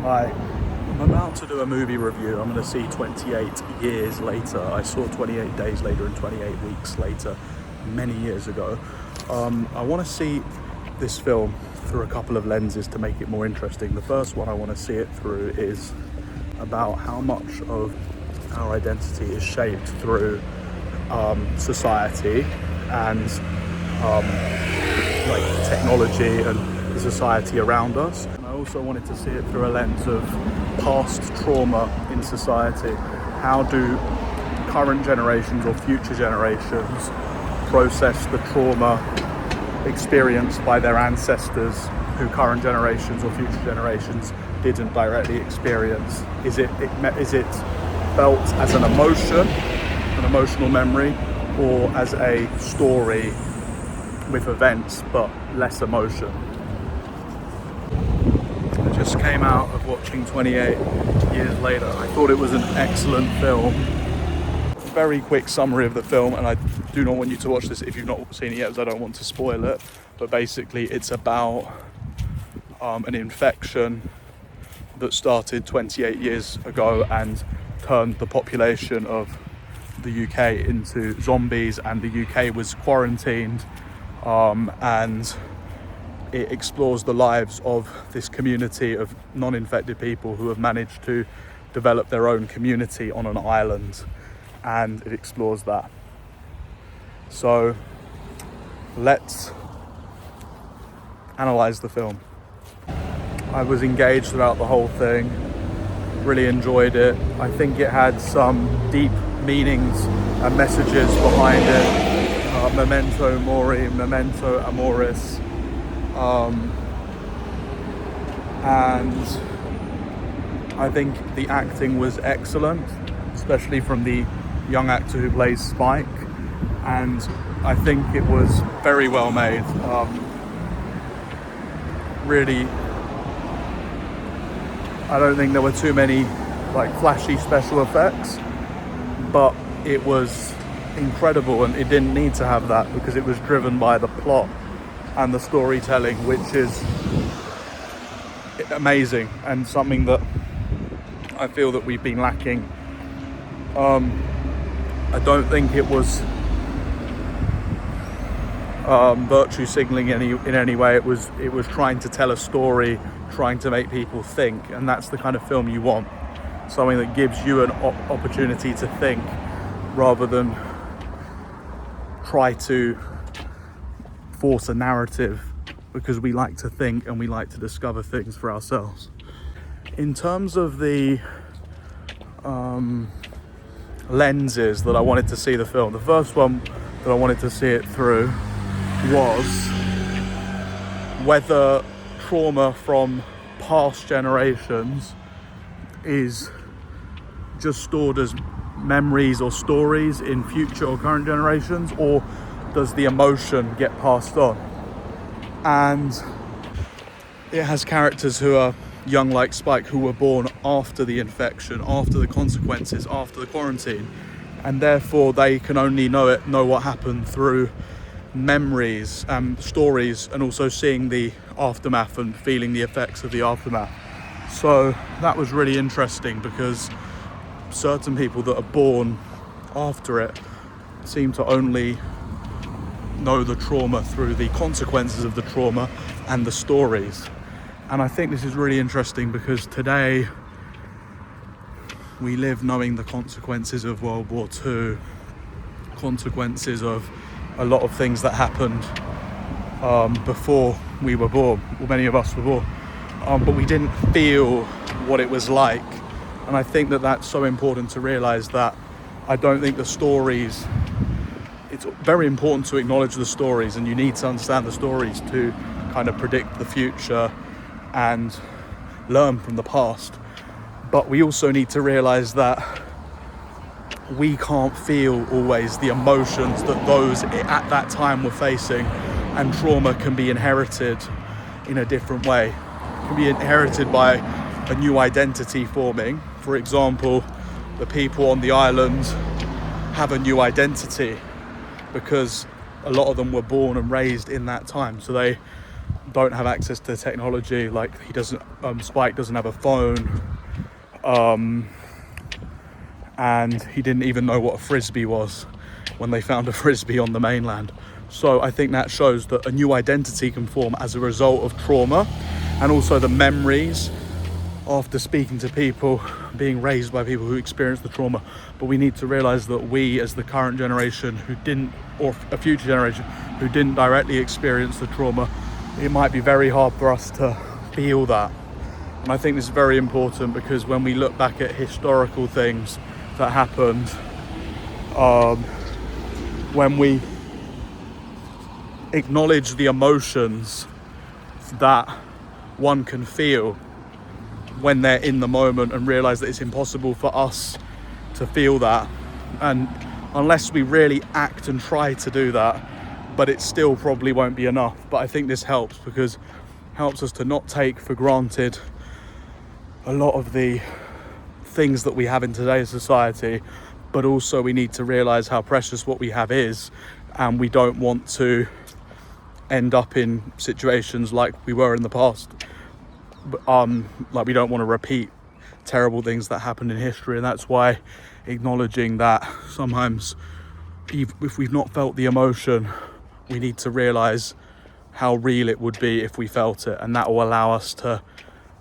Hi, I'm about to do a movie review. I'm going to see 28 years later. I saw 28 days later and 28 weeks later, many years ago. I want to see this film through a couple of lenses to make it more interesting. The first one I want to see it through is about how much of our identity is shaped through society and like technology and the society around us. And I also wanted to see it through a lens of past trauma in society. How do current generations or future generations process the trauma experienced by their ancestors who current generations or future generations didn't directly experience? Is it felt as an emotion, an emotional memory, or as a story with events but less emotion? I just came out of watching 28 years later. I thought it was an excellent film. Very quick summary of the film, and I do not want you to watch this if you've not seen it yet, because I don't want to spoil it. But basically it's about an infection that started 28 years ago and turned the population of the UK into zombies, and the UK was quarantined, and it explores the lives of this community of non-infected people who have managed to develop their own community on an island, and it explores that. So let's analyze the film. I was engaged throughout the whole thing, really enjoyed it. I think it had some deep meanings and messages behind it. Memento mori, memento amoris. And I think the acting was excellent, especially from the young actor who plays Spike, and I think it was very well made. Really, I don't think there were too many like flashy special effects, but it was incredible, and it didn't need to have that because it was driven by the plot and the storytelling, which is amazing and something that I feel that we've been lacking. I don't think it was virtue signaling in any way. It was trying to tell a story, trying to make people think, and that's the kind of film you want. Something that gives you an opportunity to think rather than try to force a narrative, because we like to think and we like to discover things for ourselves. In terms of the lenses that I wanted to see the film, the first one that I wanted to see it through was whether trauma from past generations is just stored as memories or stories in future or current generations, or does the emotion get passed on? And it has characters who are young like Spike, who were born after the infection, after the consequences, after the quarantine, and therefore they can only know what happened through memories and stories, and also seeing the aftermath and feeling the effects of the aftermath. So that was really interesting, because certain people that are born after it seem to only know the trauma through the consequences of the trauma and the stories. And I think this is really interesting because today we live knowing the consequences of World War II, consequences of a lot of things that happened before we were born, or many of us were born, but we didn't feel what it was like. And I think that that's so important to realise that I don't think the stories, it's very important to acknowledge the stories, and you need to understand the stories to kind of predict the future and learn from the past. But we also need to realise that we can't feel always the emotions that those at that time were facing, and trauma can be inherited in a different way. It can be inherited by a new identity forming. For example, the people on the island have a new identity because a lot of them were born and raised in that time, so they don't have access to technology. Like Spike doesn't have a phone, and he didn't even know what a frisbee was when they found a frisbee on the mainland. So I think that shows that a new identity can form as a result of trauma, and also the memories after speaking to people, being raised by people who experienced the trauma. But we need to realize that we, as the current generation who didn't, or a future generation who didn't directly experience the trauma, it might be very hard for us to feel that. And I think this is very important, because when we look back at historical things that happened, when we acknowledge the emotions that one can feel when they're in the moment, and realize that it's impossible for us to feel that, and unless we really act and try to do that, but it still probably won't be enough. But I think this helps, because it helps us to not take for granted a lot of the things that we have in today's society, but also we need to realize how precious what we have is, and we don't want to end up in situations like we were in the past. Like, we don't want to repeat terrible things that happened in history, and that's why acknowledging that sometimes if we've not felt the emotion, we need to realize how real it would be if we felt it, and that will allow us to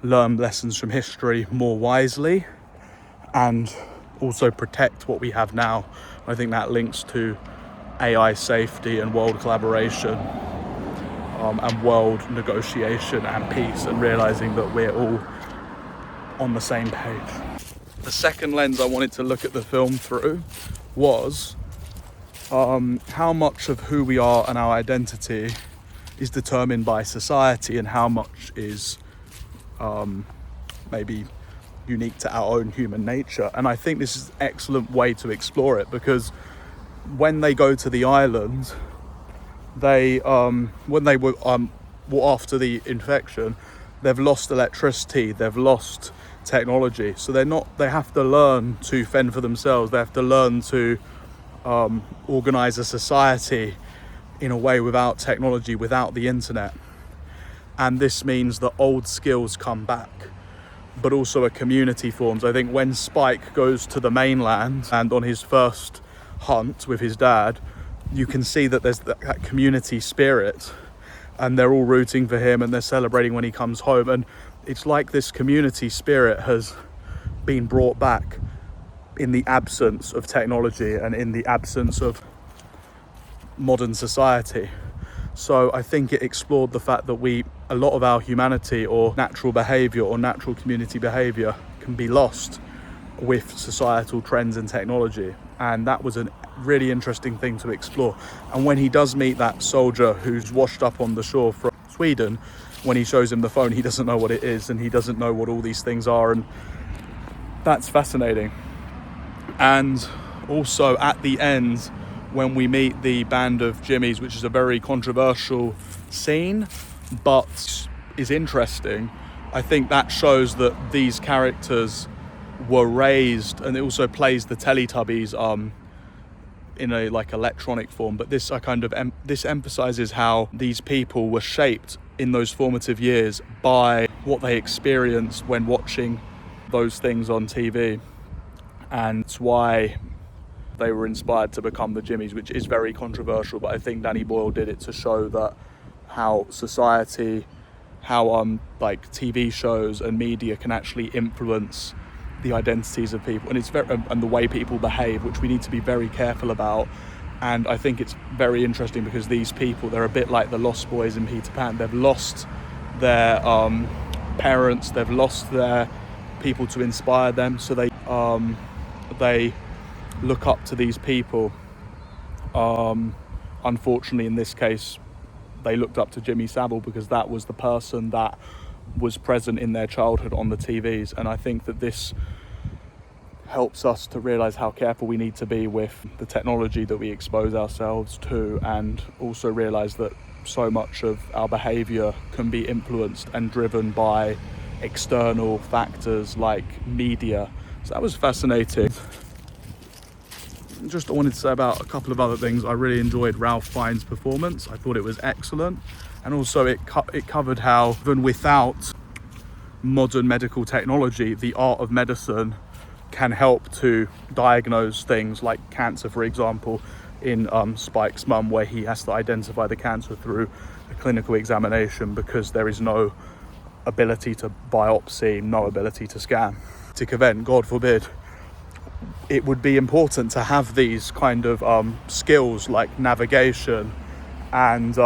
learn lessons from history more wisely and also protect what we have now. I think that links to AI safety and world collaboration, and world negotiation and peace, and realizing that we're all on the same page. The second lens I wanted to look at the film through was how much of who we are and our identity is determined by society, and how much is maybe unique to our own human nature. And I think this is an excellent way to explore it, because when they go to the island, they when they were after the infection, they've lost electricity, they've lost technology, so they have to learn to fend for themselves. They have to learn to organize a society in a way without technology, without the internet. And this means that old skills come back, but also a community forms. I think when Spike goes to the mainland and on his first hunt with his dad, you can see that there's that community spirit, and they're all rooting for him and they're celebrating when he comes home. And it's like this community spirit has been brought back in the absence of technology and in the absence of modern society. So I think it explored the fact that a lot of our humanity or natural behavior or natural community behavior can be lost with societal trends and technology. And that was a really interesting thing to explore. And when he does meet that soldier who's washed up on the shore from Sweden, when he shows him the phone, he doesn't know what it is, and he doesn't know what all these things are, and that's fascinating. And also at the end, when we meet the band of Jimmies, which is a very controversial scene, but is interesting, I think that shows that these characters were raised, and it also plays the Teletubbies in a like electronic form. But this this emphasizes how these people were shaped in those formative years by what they experienced when watching those things on TV, and it's why they were inspired to become the Jimmies, which is very controversial. But I think Danny Boyle did it to show that how society, how like TV shows and media can actually influence the identities of people, and it's and the way people behave, which we need to be very careful about. And I think it's very interesting because these people, they're a bit like the Lost Boys in Peter Pan. They've lost their parents, they've lost their people to inspire them, so they look up to these people. Unfortunately, in this case, they looked up to Jimmy Savile because that was the person that was present in their childhood on the TVs. And I think that this helps us to realize how careful we need to be with the technology that we expose ourselves to, and also realize that so much of our behavior can be influenced and driven by external factors like media. So that was fascinating. just I wanted to say about a couple of other things. I really enjoyed Ralph Fiennes' performance. I thought it was excellent, and also it covered how even without modern medical technology, the art of medicine can help to diagnose things like cancer, for example, in Spike's mum, where he has to identify the cancer through a clinical examination because there is no ability to biopsy, no ability to scan. Event, God forbid, it would be important to have these kind of skills like navigation, and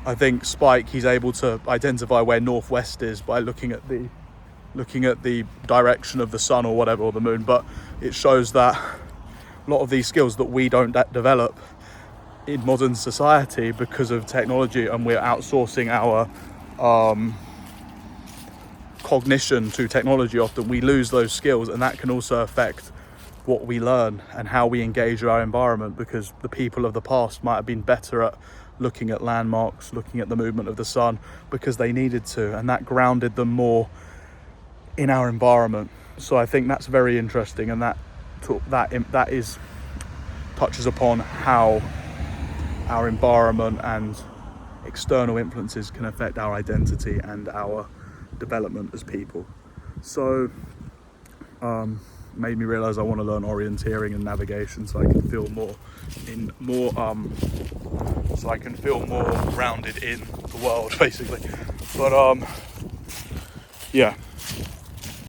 I think Spike, he's able to identify where northwest is by looking at the direction of the sun or whatever, or the moon. But it shows that a lot of these skills that we don't develop in modern society because of technology, and we're outsourcing our cognition to technology, often we lose those skills, and that can also affect what we learn and how we engage with our environment, because the people of the past might have been better at looking at landmarks, looking at the movement of the sun, because they needed to, and that grounded them more in our environment. So I think that's very interesting, and that touches upon how our environment and external influences can affect our identity and our development as people. So made me realize I want to learn orienteering and navigation so I can feel more grounded in the world, basically. But yeah,